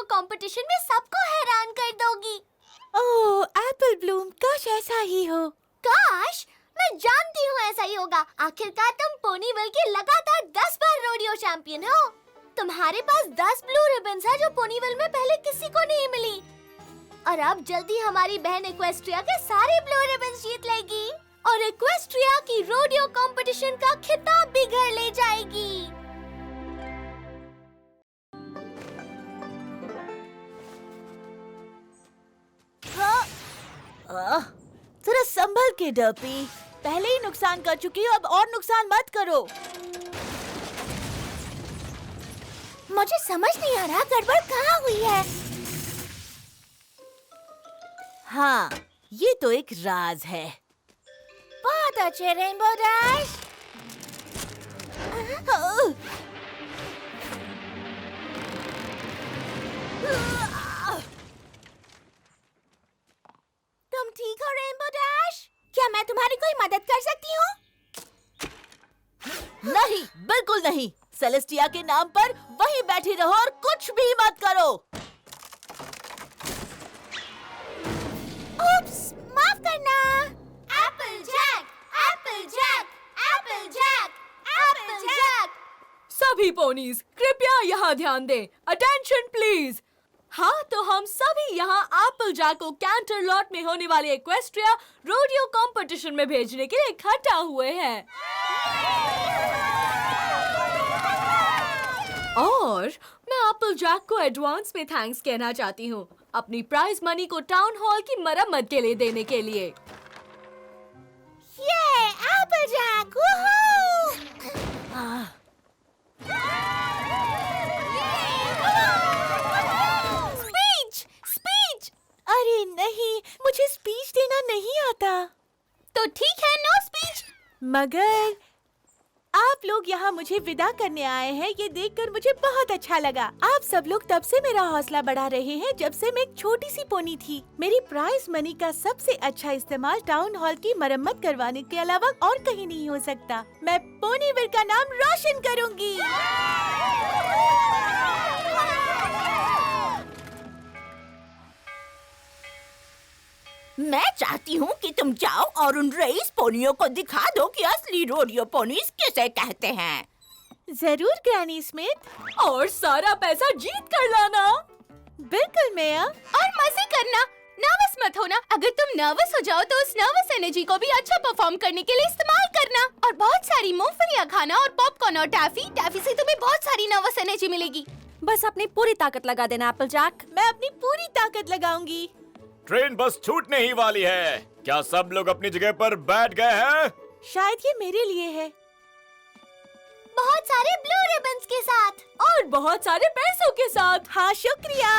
Competition में सबको हैरान कर दोगी। ओह, एप्पल ब्लूम, काश ऐसा ही हो। काश? मैं जानती हूँ ऐसा ही होगा। आखिरकार तुम पोनीविल की लगातार 10 बार रोडियो चैंपियन हो। तुम्हारे पास 10 ब्लू रिबन्स है जो पोनीविल में पहले किसी को नहीं मिली। और अब जल्दी हमारी बहन इक्वेस्ट्रिया के सारे ब्लू रिबन्स जीत लेगी और इक्वेस्ट्रिया की रोडियो कंपटीशन का खिताब भी घर ले जाएगी। जरा संभल के डर्पी, पहले ही नुकसान कर चुकी हो, अब और नुकसान मत करो। मुझे समझ नहीं आ रहा गड़बड़ कहाँ हुई है। हाँ, ये तो एक राज है। बहुत अच्छे रेनबो डैश। तुम ठीक हो रेनबो डैश? क्या मैं तुम्हारी कोई मदद कर सकती हूँ? नहीं, बिल्कुल नहीं। सेलेस्टिया के नाम पर वहीं बैठी रहो और कुछ भी मत करो। उप्स, माफ करना। Applejack, Applejack, Applejack, Applejack. सभी पोनीज कृपया यहाँ ध्यान दें। Attention please. हाँ, तो हम सभी यहाँ एप्पल जैक को कैंटरलॉट में होने वाले इक्वेस्ट्रिया रोडियो कंपटीशन में भेजने के लिए इकट्ठा हुए हैं। और मैं एप्पल जैक को एडवांस में थैंक्स कहना चाहती हूँ अपनी प्राइज मनी को टाउन हॉल की मरम्मत के लिए देने के लिए। ये एप्पल जैक, स्पीच, स्पीच। अरे नहीं, मुझे स्पीच देना नहीं आता। तो ठीक है, नो स्पीच। मगर आप लोग यहाँ मुझे विदा करने आए हैं, ये देखकर मुझे बहुत अच्छा लगा। आप सब लोग तब से मेरा हौसला बढ़ा रहे हैं जब से मैं एक छोटी सी पोनी थी। मेरी प्राइज मनी का सबसे अच्छा इस्तेमाल टाउन हॉल की मरम्मत करवाने के अलावा और कहीं नहीं हो सकता। मैं पोनीविल का नाम रोशन करूँगी। मैं चाहती हूँ कि तुम जाओ और उन रईस पोनियों को दिखा दो कि असली रोडियो पोनीज किसे कहते हैं। जरूर ग्रैनी स्मिथ। और सारा पैसा जीत कर लाना। बिल्कुल मेयर। और मजे करना। नर्वस मत होना। अगर तुम नर्वस हो जाओ तो उस नर्वस एनर्जी को भी अच्छा परफॉर्म करने के लिए इस्तेमाल करना। और बहुत सारी मूंगफलियाँ खाना और पॉपकॉर्न और टैफी से तुम्हें बहुत सारी नर्वस एनर्जी मिलेगी। बस अपनी पूरी ताकत लगा देना एप्पल जैक। मैं अपनी पूरी ताकत लगाऊंगी। ट्रेन बस छूटने ही वाली है। क्या सब लोग अपनी जगह पर बैठ गए हैं? शायद ये मेरे लिए है। बहुत सारे ब्लू रिबन्स के साथ और बहुत सारे पैसों के साथ। हाँ, शुक्रिया।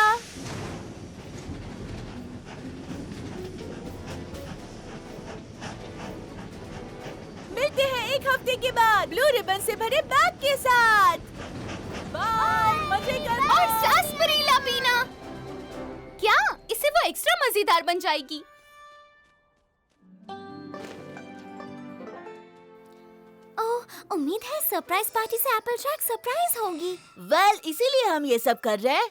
मिलते हैं एक हफ्ते के बाद ब्लू रिबन से भरे बैग के साथ। बाय, मजे करना। और सासपरीला पीना। क्या इससे वो एक्स्ट्रा मजेदार बन जाएगी? ओह, उम्मीद है सरप्राइज पार्टी से एप्पल जैक सरप्राइज होगी। वेल, इसीलिए हम ये सब कर रहे हैं।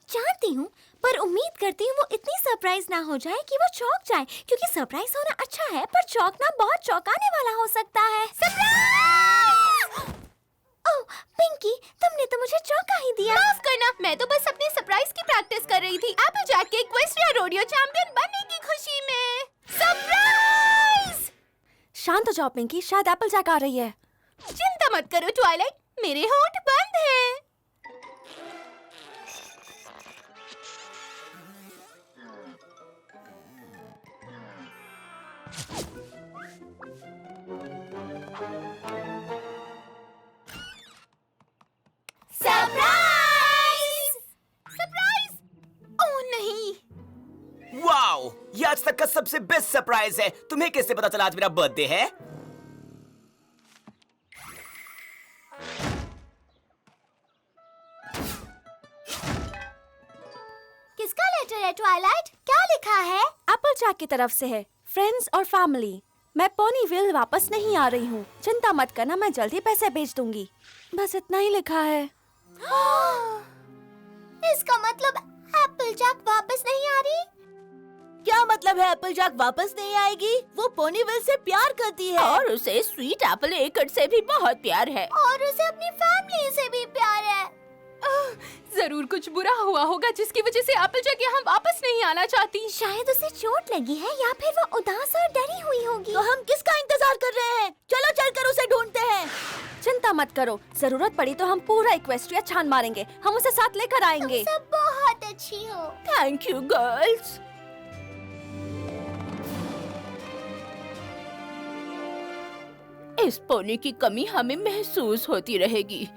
जानती हूँ, पर उम्मीद करती हूँ वो इतनी सरप्राइज ना हो जाए कि वो चौंक जाए, क्योंकि सरप्राइज होना अच्छा है पर चौंकना बहुत चौंकाने वाला हो सकता है। सरप्राइज! ओह, पिंकी, तुमने तो मुझे चौंका ही दिया। माफ करना, मैं तो बस अपने सरप्राइज की प्रैक्टिस कर रही थी। एप्पल जैक के इक्वेस्ट्रिया रोडियो चैंपियन बनने की खुशी में। सरप्राइज! शांत हो जाओ पिंकी, शायद एप्पल जैक आ रही है। चिंता मत करो ट्वाइलाइट, मेरे होंठ बंद हैं। सरप्राइज! सरप्राइज! ओह नहीं! वाओ! ये आज तक का सबसे बेस्ट सरप्राइज है। तुम्हें कैसे पता चला आज मेरा बर्थडे है? किसका लेटर है ट्वाइलाइट? क्या लिखा है? एप्पल जैक की तरफ से है। फ्रेंड्स और फैमिली, मैं पोनीविल वापस नहीं आ रही हूँ। चिंता मत करना, मैं जल्दी पैसे भेज दूंगी। बस इतना ही लिखा है। इसका मतलब जैक वापस नहीं आ रही? क्या मतलब है एप्पलजैक वापस नहीं आएगी? वो पोनीविल से प्यार करती है। और उसे स्वीट एप्पल एकट से भी बहुत प्यार है। और उसे अपनी फैमिली से भी प्यार है। जरूर कुछ बुरा हुआ होगा जिसकी वजह से एप्पलजैक यहाँ वापस नहीं आना चाहती। शायद उसे चोट लगी है या फिर वो उदास और डरी हुई होगी। तो हम किसका इंतजार कर रहे हैं? चलो चलकर उसे ढूंढते हैं। चिंता मत करो, जरूरत पड़ी तो हम पूरा इक्वेस्ट्रिया छान मारेंगे। हम उसे साथ लेकर आएंगे। सब बहुत अच्छी हो। Thank you girls. इस पोनी की कमी हमें महसूस होती रहेगी।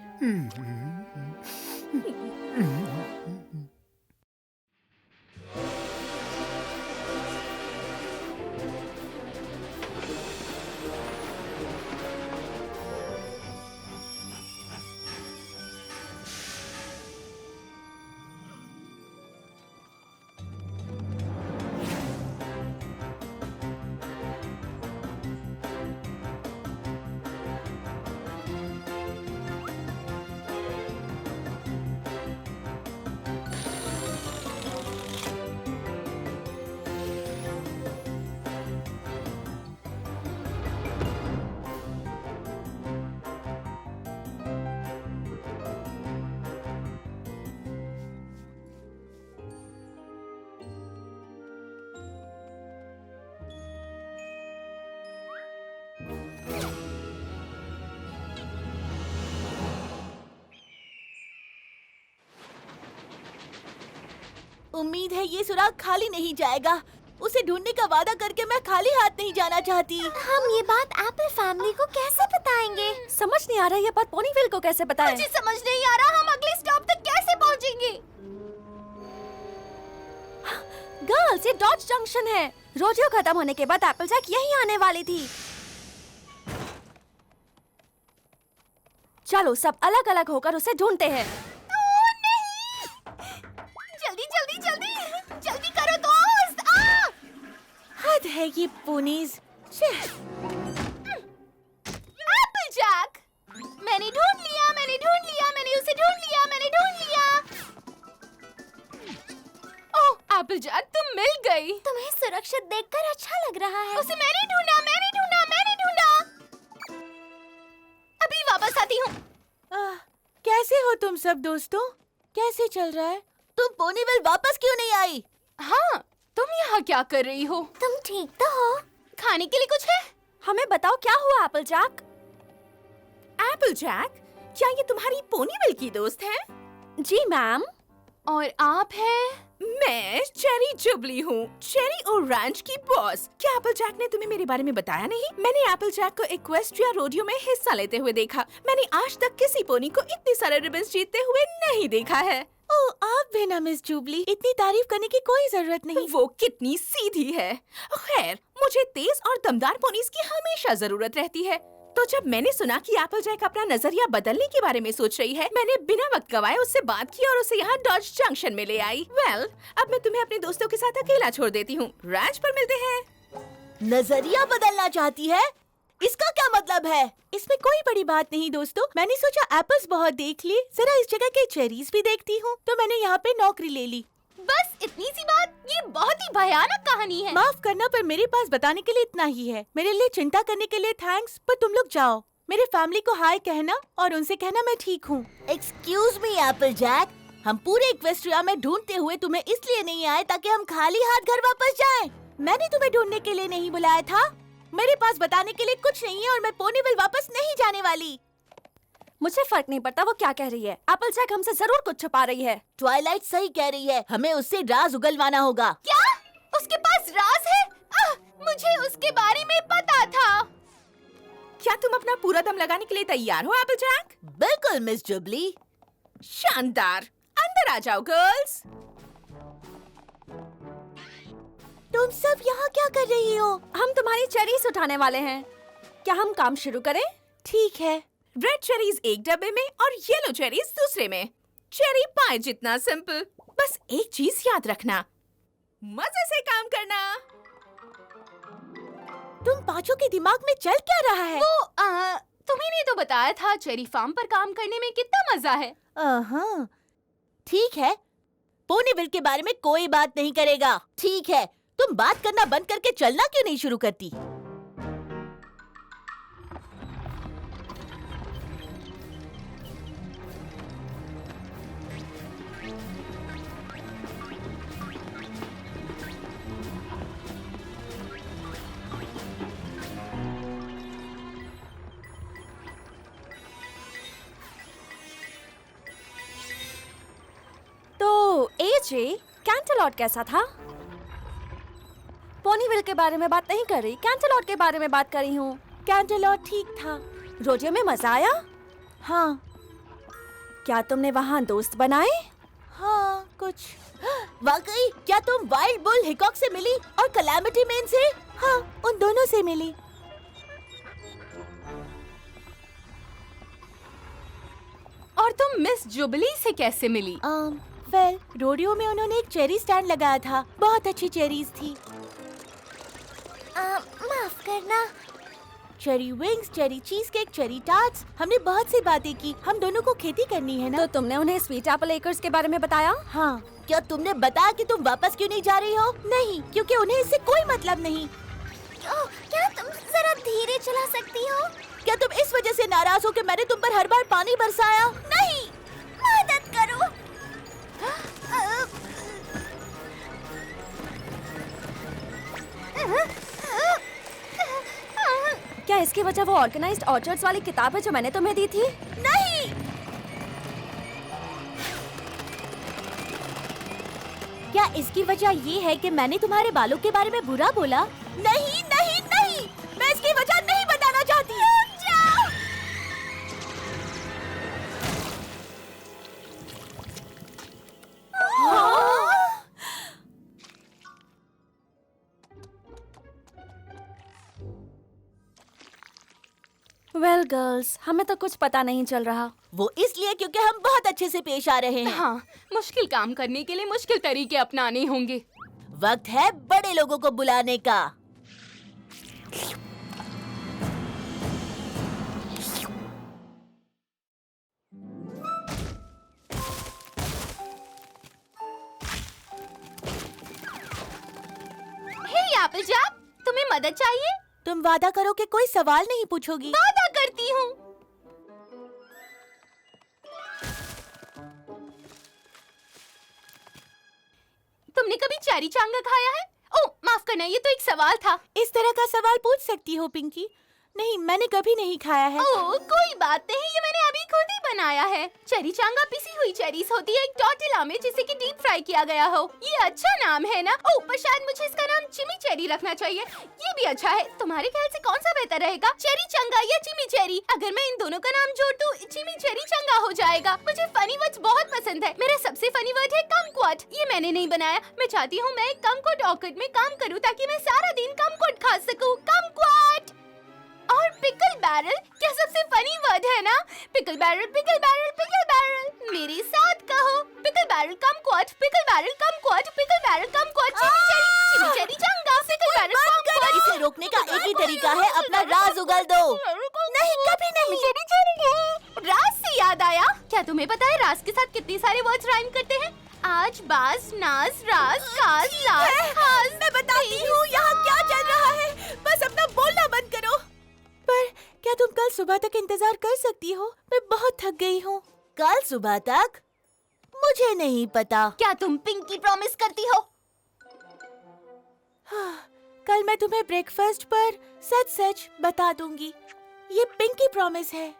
उम्मीद है ये सुराग खाली नहीं जाएगा। उसे ढूंढने का वादा करके मैं खाली हाथ नहीं जाना चाहती। हम ये बात एप्पल फैमिली को कैसे बताएंगे? समझ नहीं आ रहा ये बात पोनीविल को कैसे बताएं? मुझे समझ नहीं आ रहा हम अगले स्टॉप तक कैसे पहुंचेंगे। गर्ल्स, ये डॉज जंक्शन है। रोडियो खत्म होने के बाद एप्पलजैक यहीं आने वाली थी। चलो सब अलग अलग होकर उसे ढूंढते हैं। जल्दी जल्दी जल्दी जल्दी करो दोस्त। हद है ये पोनीज। एप्पलजैक, मैंने ढूंढ लिया, मैंने ढूंढ लिया, मैंने उसे ढूंढ लिया, मैंने ढूंढ लिया। ओह एप्पलजैक, तुम मिल गई। तुम्हें सुरक्षित देखकर अच्छा लग रहा है। उसे मैंने ढूंढा, मैंने ढूंढा, मैंने ढूंढा। अभी वापस आती हूँ। कैसे हो तुम सब दोस्तों? कैसे चल रहा है? तुम पोनीविल वापस क्यों नहीं आई? हाँ, तुम यहाँ क्या कर रही हो? तुम ठीक तो हो? खाने के लिए कुछ है? हमें बताओ क्या हुआ एप्पलजैक? एप्पलजैक, क्या ये तुम्हारी पोनीविल की दोस्त है? जी मैम। और आप हैं? मैं चेरी जुबली हूँ, चेरी और रैंच की बॉस। क्या एप्पलजैक ने तुम्हें मेरे बारे में बताया नहीं? मैंने एप्पलजैक को इक्वेस्ट्रिया रोडियो में हिस्सा लेते हुए देखा। मैंने आज तक किसी पोनी को इतने सारे रिबन्स जीतते हुए नहीं देखा है। ओह, आप भी ना मिस जुबली। इतनी तारीफ करने की कोई जरूरत नहीं। वो कितनी सीधी है। खैर, मुझे तेज और दमदार पोनीज की हमेशा जरूरत रहती है। तो जब मैंने सुना कि एप्पलजैक अपना नजरिया बदलने के बारे में सोच रही है, मैंने बिना वक्त गवाए उससे बात की और उसे यहाँ डॉज जंक्शन में ले आई। वेल, अब मैं तुम्हें अपने दोस्तों के साथ अकेला छोड़ देती हूँ। रैंच पर मिलते हैं। नजरिया बदलना चाहती है? इसका क्या मतलब है? इसमें कोई बड़ी बात नहीं दोस्तों। मैंने सोचा एप्पल्स बहुत देख लिए, जरा इस जगह के चेरीज भी देखती हूँ, तो मैंने यहाँ पे नौकरी ले ली। बस इतनी सी बात? ये बहुत ही भयानक कहानी है। माफ करना, पर मेरे पास बताने के लिए इतना ही है। मेरे लिए चिंता करने के लिए थैंक्स, पर तुम लोग जाओ। मेरे फैमिली को हाय कहना और उनसे कहना मैं ठीक हूँ। एक्सक्यूज मी एप्पलजैक, हम पूरे इक्वेस्ट्रिया में ढूंढते हुए तुम्हें इसलिए नहीं आए ताकि हम खाली हाथ घर वापस जाएं। मैंने तुम्हें ढूंढने के लिए नहीं बुलाया था। मेरे पास बताने के लिए कुछ नहीं है और मैं पोनीविल वापस नहीं जाने वाली। मुझे फर्क नहीं पड़ता वो क्या कह रही है। एप्पलजैक हमसे जरूर कुछ छुपा रही है। ट्वाइलाइट सही कह रही है, हमें उससे राज उगलवाना होगा। क्या? उसके पास राज है? मुझे उसके बारे में पता था। क्या तुम अपना पूरा दम लगाने के लिए तैयार हो एप्पलजैक? बिल्कुल मिस जुबली। शानदार, अंदर आ जाओ गर्ल्स। तुम सब यहाँ क्या कर रही हो? हम तुम्हारी चेरीज उठाने वाले हैं। क्या हम काम शुरू करें? ठीक है। रेड चेरीज एक डब्बे में और येलो चेरीज दूसरे में। चेरी पाए जितना सिंपल। बस एक चीज याद रखना, मजे से काम करना। तुम पांचों के दिमाग में चल क्या रहा है? वो तुम्ही ने तो बताया था चेरी फार्म पर काम करने में कितना मजा है। हाँ, ठीक है। पोनीविल के बारे में कोई बात नहीं करेगा। ठीक है, तुम बात करना बंद करके चलना क्यों नहीं शुरू करती? तो एजे, कैंटरलॉट कैसा था? पोनीविल के बारे में बात नहीं कर रही, कैंटरलॉट के बारे में बात कर रही हूँ। कैंटरलॉट ठीक था। रोडियो में मजा आया? हाँ क्या तुमने वहाँ दोस्त बनाए? हाँ, कुछ। वाकई? क्या तुम वाइल्ड बुल हिकॉक से मिली और कैलामिटी मैन से? हाँ, उन दोनों से मिली। और तुम मिस जुबली से कैसे मिली? वेल, रोडियो में उन्होंने एक चेरी स्टैंड लगाया था। बहुत अच्छी चेरीज थी। माफ करना। Cherry wings, cherry cheese cake, cherry tarts. हमने बहुत सी बातें की। हम दोनों को खेती करनी है ना? तो तुमने उन्हें स्वीट एप्पल एकर्स के बारे में बताया? हाँ। क्या तुमने बताया कि तुम वापस क्यों नहीं जा रही हो? नहीं, क्योंकि उन्हें इससे कोई मतलब नहीं। क्या तुम जरा धीरे चला सकती हो? क्या तुम इस वजह से नाराज हो कि मैंने तुम पर हर बार पानी बरसाया? नहीं, मदद करो। क्या इसकी वजह वो ऑर्गेनाइज्ड ऑर्चर्ड्स वाली किताब है जो मैंने तुम्हें दी थी? नहीं। क्या इसकी वजह ये है कि मैंने तुम्हारे बालों के बारे में बुरा बोला? नहीं, नहीं, नहीं। मैं इसकी वजह नहीं बताना चाहती। रुक जाओ। वेल गर्ल्स, हमें तो कुछ पता नहीं चल रहा। वो इसलिए क्योंकि हम बहुत अच्छे से पेश आ रहे हैं। हाँ, मुश्किल काम करने के लिए मुश्किल तरीके अपनाने होंगे। वक्त है बड़े लोगों को बुलाने का। हे एप्पलजैक, तुम्हें मदद चाहिए? तुम वादा करो कि कोई सवाल नहीं पूछोगी। वादा करती हूँ। तुमने कभी चेरी चांगा खाया है? ओह, माफ करना, ये तो एक सवाल था। इस तरह का सवाल पूछ सकती हो पिंकी? नहीं, मैंने कभी नहीं खाया है। ओह, कोई बात नहीं, ये मैंने अभी खुद ही बनाया है। चेरी चांगा पिसी हुई चेरीज होती है एक टॉर्टिला में जिसे कि डीप फ्राई किया गया हो। ये अच्छा नाम है ना? ओह, पर शायद मुझे इसका नाम चिमी चेरी रखना चाहिए। ये भी अच्छा है। तुम्हारे ख्याल से कौन सा बेहतर रहेगा, चेरी चांगा या चिमी चेरी? अगर मैं इन दोनों का नाम जोड़ दूं, चिमी चेरी चांगा हो जाएगा। मुझे फनी वर्ड्स बहुत पसंद है। मेरा सबसे फनी वर्ड है कमक्वट। ये मैंने नहीं बनाया। मैं चाहती हूँ मैं कमक्वट ऑर्किड में काम करूँ ताकि मैं सारा दिन कमक्वट खा सकूँ। कमक्वट। और पिकल बैरल, क्या सबसे फनी वर्ड है ना? Pickle barrel, pickle barrel, pickle barrel. मेरे साथ कहो, pickle barrel kumquat, pickle barrel kumquat, pickle barrel kumquat, chimi cherry changa, pickle barrel kumquat. इसे रोकने का एक ही तरीका है, अपना राज उगल दो। नहीं, कभी नहीं। राज से याद आया, क्या तुम्हें पता है राज के साथ कितने सारे वर्ड्स राइम करते हैं? आज, बाज, नाज, राज, काज, लाज, खाज। मैं बताती हूँ यहाँ क्या चल रहा है। बस अपना बोलना बंद करो। पर क्या तुम कल सुबह तक इंतजार कर सकती हो? मैं बहुत थक गई हूँ। कल सुबह तक? मुझे नहीं पता। क्या तुम पिंकी प्रॉमिस करती हो? कल मैं तुम्हें ब्रेकफास्ट पर सच सच बता दूंगी। ये पिंकी प्रॉमिस है।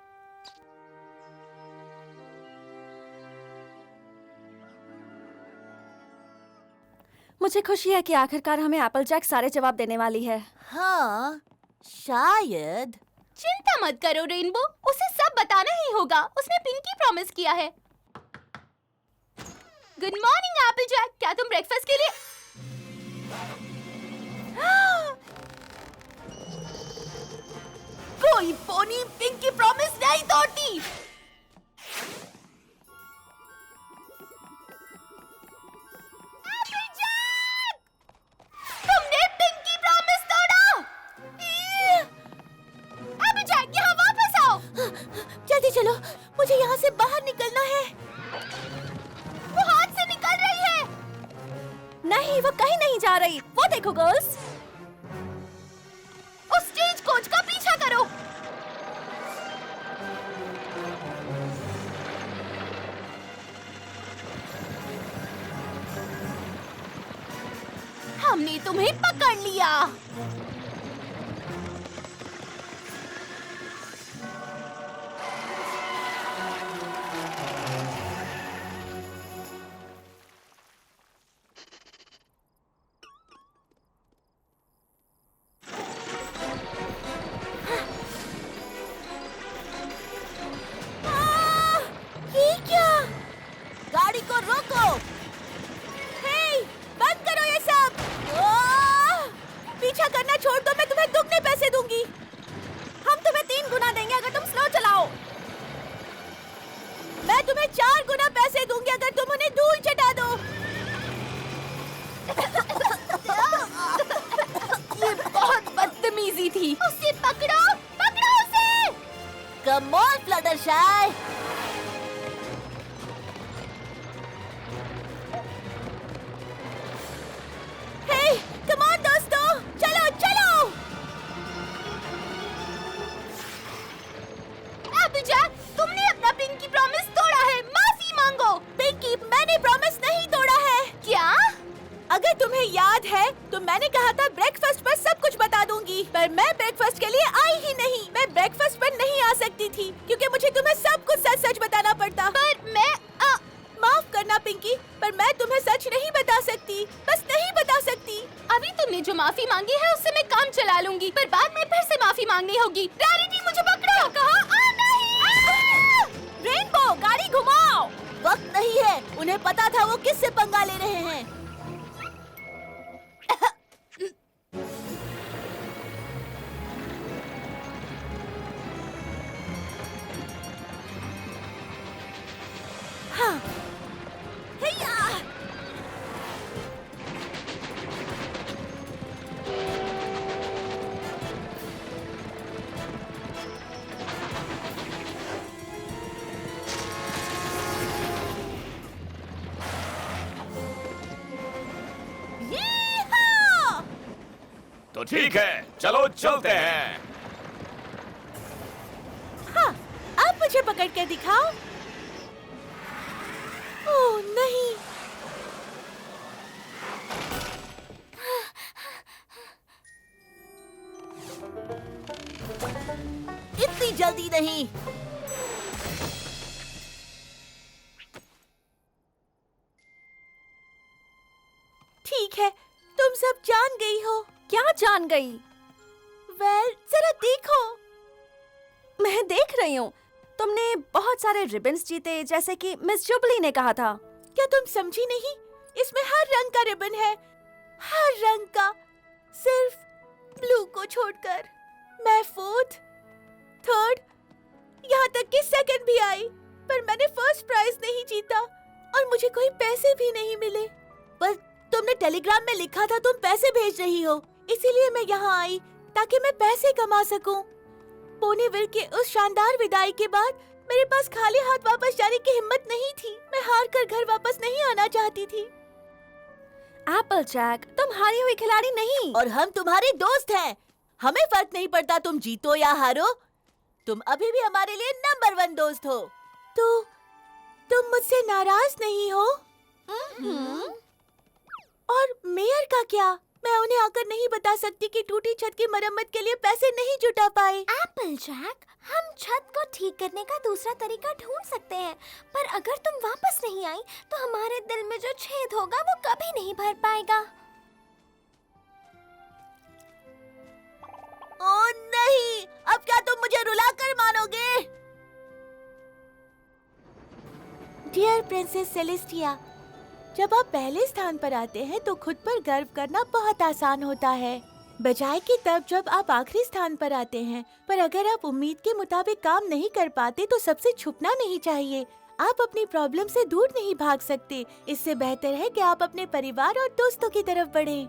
मुझे खुशी है कि आखिरकार हमें एप्पलजैक सारे जवाब देने वाली है। हाँ, शायद। चिंता मत करो रेनबो, उसे सब बताना ही होगा। उसने पिंकी प्रॉमिस किया है। गुड मॉर्निंग एप्पलजैक, क्या तुम ब्रेकफास्ट के लिए? कोई पोनी पिंकी प्रॉमिस नहीं तोड़ती। तुमने पिंकी प्रॉमिस तोड़ा। एप्पलजैक, यहाँ वापस आओ। जल्दी चलो, मुझे यहाँ से बाहर निकलना है। वो हाथ से निकल रही है। नहीं, वो कहीं नहीं जा रही। वो देखो गर्ल्स, उस स्टेज कोच का पीछा करो। हमने तुम्हें पकड़ लिया। ये क्या? गाड़ी को रोको। हे, बंद करो ये सब। पीछा करना छोड़ दो, मैं तुम्हें दुगने पैसे दूंगी। हम तुम्हें 3 गुना देंगे अगर तुम स्लो चलाओ। मैं तुम्हें 4 गुना पैसे दूंगी अगर तुम उन्हें धूल चटा दो। ये बहुत बदतमीजी थी। उसे पकड़ो, पकड़ो उसे। Come on Fluttershy. Hey, come on दोस्तों, चलो चलो। एपलजैक, तुमने अपना पिंकी प्रॉमिस तोड़ा है। माफी मांगो। पिंकी, मैंने प्रॉमिस नहीं तोड़ा है। क्या? अगर तुम्हें याद है तो मैंने कहा था ब्रेकफास्ट पर सब कुछ बता दूंगी, पर मैं ब्रेकफास्ट के लिए आई ही नहीं। मैं ब्रेकफास्ट पर नहीं आ सकती थी क्योंकि मुझे तुम्हें सब कुछ सच सच बताना पड़ता। पर मैं माफ करना पिंकी, पर मैं तुम्हें सच नहीं बता सकती, बस नहीं बता सकती। अभी तुमने जो माफी मांगी है उससे मैं काम चला लूंगी, पर बाद में फिर से माफी मांगनी होगी। रैरिटी, मुझे पकड़ो। कहा? नहीं। रेनबो, गाड़ी घुमाओ। वक्त नहीं है, उन्हें पता था वो किससे पंगा ले रहे हैं। हाँ। हैया! यीहा! तो ठीक है, चलो चलते हैं। हाँ, अब मुझे पकड़ कर दिखाओ। ओह नहीं। इतनी जल्दी नहीं। ठीक है, तुम सब जान गई हो। क्या जान गई? जरा देखो। मैं देख रही हूँ। तुमने बहुत सारे रिबन्स जीते, जैसे कि मिस जुबली ने कहा था। क्या तुम समझी नहीं? इसमें हर रंग का रिबन है, हर रंग का, सिर्फ ब्लू को छोड़कर। मैं 4th, 3rd, यहाँ तक कि 2nd भी आई, पर मैंने फर्स्ट प्राइज नहीं जीता और मुझे कोई पैसे भी नहीं मिले। पर तुमने टेलीग्राम में लिखा था तुम पैसे भेज रही हो, इसीलिए मैं यहाँ आई ताकि मैं पैसे कमा सकूं। पोनीविल के उस शानदार विदाई के बाद मेरे पास खाली हाथ वापस जाने की हिम्मत नहीं थी। मैं हार कर घर वापस नहीं आना चाहती थी। एपलजैक, तुम हारी हुई खिलाड़ी नहीं। और हम तुम्हारे दोस्त हैं। हमें फर्क नहीं पड़ता तुम जीतो या हारो। तुम अभी भी हमारे लिए नंबर 1 दोस्त हो। तो तुम मुझसे नाराज नहीं हो? और मेयर का क्या? मैं उन्हें आकर नहीं बता सकती कि टूटी छत की मरम्मत के लिए पैसे नहीं जुटा पाए। एपलजैक, हम छत को ठीक करने का दूसरा तरीका ढूंढ सकते हैं, पर अगर तुम वापस नहीं आई तो हमारे दिल में जो छेद होगा वो कभी नहीं भर पाएगा। ओह नहीं, अब क्या तुम मुझे रुलाकर मानोगे? डियर प्रिंसेस सेलेस्टिया, जब आप पहले स्थान पर आते हैं तो खुद पर गर्व करना बहुत आसान होता है, बजाय कि तब जब आप आखिरी स्थान पर आते हैं। पर अगर आप उम्मीद के मुताबिक काम नहीं कर पाते तो सबसे छुपना नहीं चाहिए। आप अपनी प्रॉब्लम से दूर नहीं भाग सकते। इससे बेहतर है कि आप अपने परिवार और दोस्तों की तरफ बढ़ें।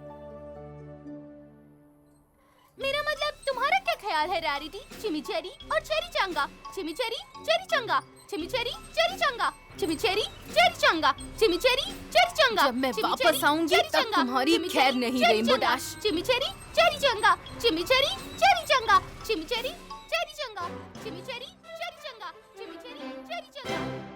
मेरा मतलब तुम्हारा क्या ख्याल है रैरिटी? चिमीचेरी और चेरी चंगा, चिमीचेरी चेरी चंगा, चिमीचेरी चेरी चंगा, चिमीचेरी चेरी चंगा। चंगा, चिमिचेरी, चेरी चंगा। जब मैं चिमिचेरी, वापस आऊंगी, चेरी तब चंगा, तुम्हारी चिमिचेरी, खैर नहीं, चेरी रेनबो चंगा, डैश। चिमिचेरी, चेरी चंगा, चिमिचेरी, चेरी चंगा, चिमिचेरी, चेरी चंगा, चिमिचेरी, चेरी चंगा, चिमिचेरी, चेरी चंगा।